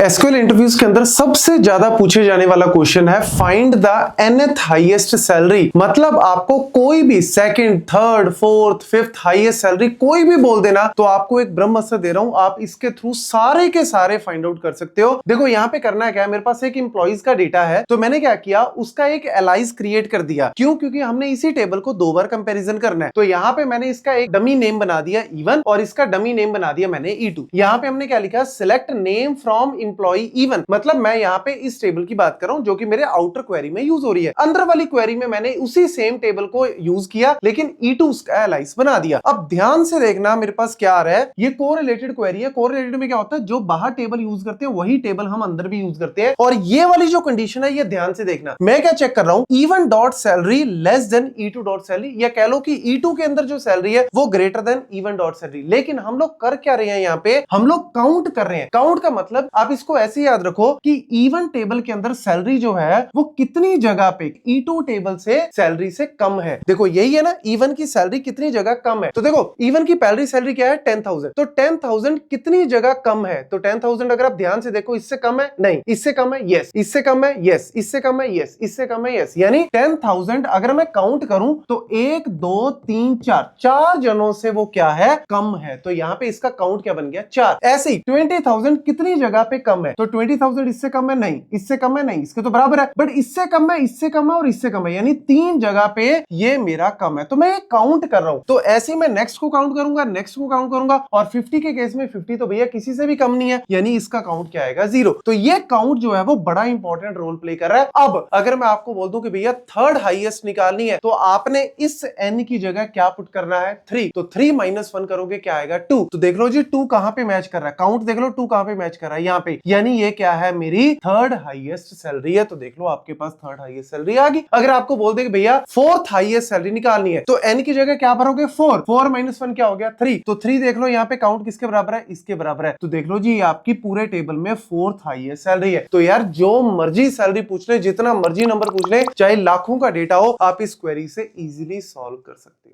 SQL interviews के अंदर सबसे ज्यादा पूछे जाने वाला क्वेश्चन है find the nth highest salary. मतलब आपको कोई भी second, third, fourth, fifth highest salary कोई भी बोल देना तो आपको एक ब्रह्मास्त्र दे रहा हूं, आप इसके थ्रू सारे के सारे फाइंड आउट कर सकते हो। देखो यहाँ पे करना है क्या है, मेरे पास एक इंप्लॉइज का डेटा है तो मैंने क्या किया, उसका एक एलाइज क्रिएट कर दिया। क्यों? क्योंकि हमने इसी टेबल को दो बार कंपेरिजन करना है। तो यहाँ पे मैंने इसका एक डमी नेम बना दिया E1 और इसका डमी नेम बना दिया मैंने E2। यहाँ पे हमने क्या लिखा, select name from employee E1। मतलब मैं यहाँ पे इस टेबल की बात कर रहा हूं जो कि मेरे आउटर क्वेरी में यूज हो रही है। अंदर वाली क्वेरी में मैंने उसी सेम टेबल को यूज किया लेकिन E2 उसका एलाइज बना दिया। अब ध्यान से देखना मेरे पास क्या आ रहा है, ये कोरिलेटेड क्वेरी है। कोरिलेटेड में क्या होता है, जो बाहर टेबल यूज करते हैं वही टेबल हम अंदर भी यूज करते हैं। और ये वाली जो कंडीशन है ये ध्यान से देखना, मैं क्या चेक कर रहा हूं, E1 dot salary less than E2 dot salary, या कह लो कि E2 के अंदर जो सैलरी है वो greater than E1 dot salary. लेकिन हम लोग कर क्या रहे हैं, यहाँ पे हम लोग काउंट कर रहे हैं। काउंट का मतलब आप इसको ऐसे याद रखो कि E1 टेबल के अंदर सैलरी जो है वो कितनी जगह पे E2 टेबल से सैलरी से कम है। देखो यही है ना, E1 की सैलरी कितनी जगह कम है। तो देखो E1 की पहली सैलरी क्या है, 10,000। तो 10,000 कितनी जगह कम है, तो 10,000 अगर आप ध्यान से देखो, इससे कम है नहीं, इससे कम है यस, इससे कम है यस, इससे कम है यस, इससे कम है यस। यानी 10,000 अगर मैं काउंट करूं तो 1 2 3 4 चार जनों से वो क्या है, कम है। तो यहाँ पे इसका काउंट क्या बन गया, 4। ऐसे ही 20,000 कितनी जगह पे कम है, तो 20,000 इससे कम है नहीं, इससे कम है नहीं, इसके तो बराबर है, बट इससे कम है, इससे कम है और इससे कम है, यानी 3 जगह पे ये मेरा कम है। तो मैं काउंट कर रहा हूं। तो ऐसे ही मैं नेक्स्ट को काउंट करूंगा, नेक्स्ट को काउंट करूंगा, और 50 के केस में 50 तो भैया किसी से भी कम नहीं है, यानी इसका काउंट क्या आएगा, 0। तो ये काउंट जो है वो बड़ा इंपॉर्टेंट रोल प्ले कर रहा है। अब अगर मैं आपको बोल दूं कि भैया थर्ड हाईएस्ट निकालनी है तो आपने इस n की जगह क्या पुट करना है, 3। तो 3 - 1 करोगे क्या आएगा, 2। तो देख लो जी 2 कहां पे मैच कर रहा है, काउंट देख लो 2 कहां पे मैच कर रहा है, यहाँ पे, यानी ये क्या है, मेरी थर्ड हाईएस्ट सैलरी है। तो देख लो आपके पास थर्ड हाईएस्ट सैलरी आ गई। अगर आपको बोल दे कि भैया फोर्थ हाईएस्ट सैलरी निकालनी है तो n की जगह क्या भरोगे, 4। 4 - 1 क्या हो गया, 3। तो 3 देख लो यहाँ पे काउंट किसके बराबर है, इसके बराबर है। तो देख लो जी आपकी पूरे टेबल में फोर्थ हाईएस्ट सैलरी है। तो यार जो मर्जी सैलरी पूछ ले, जितना मर्जी नंबर पूछ ले, चाहे लाखों का डेटा हो, आप इस क्वेरी से इजीली सॉल्व कर सकते हो।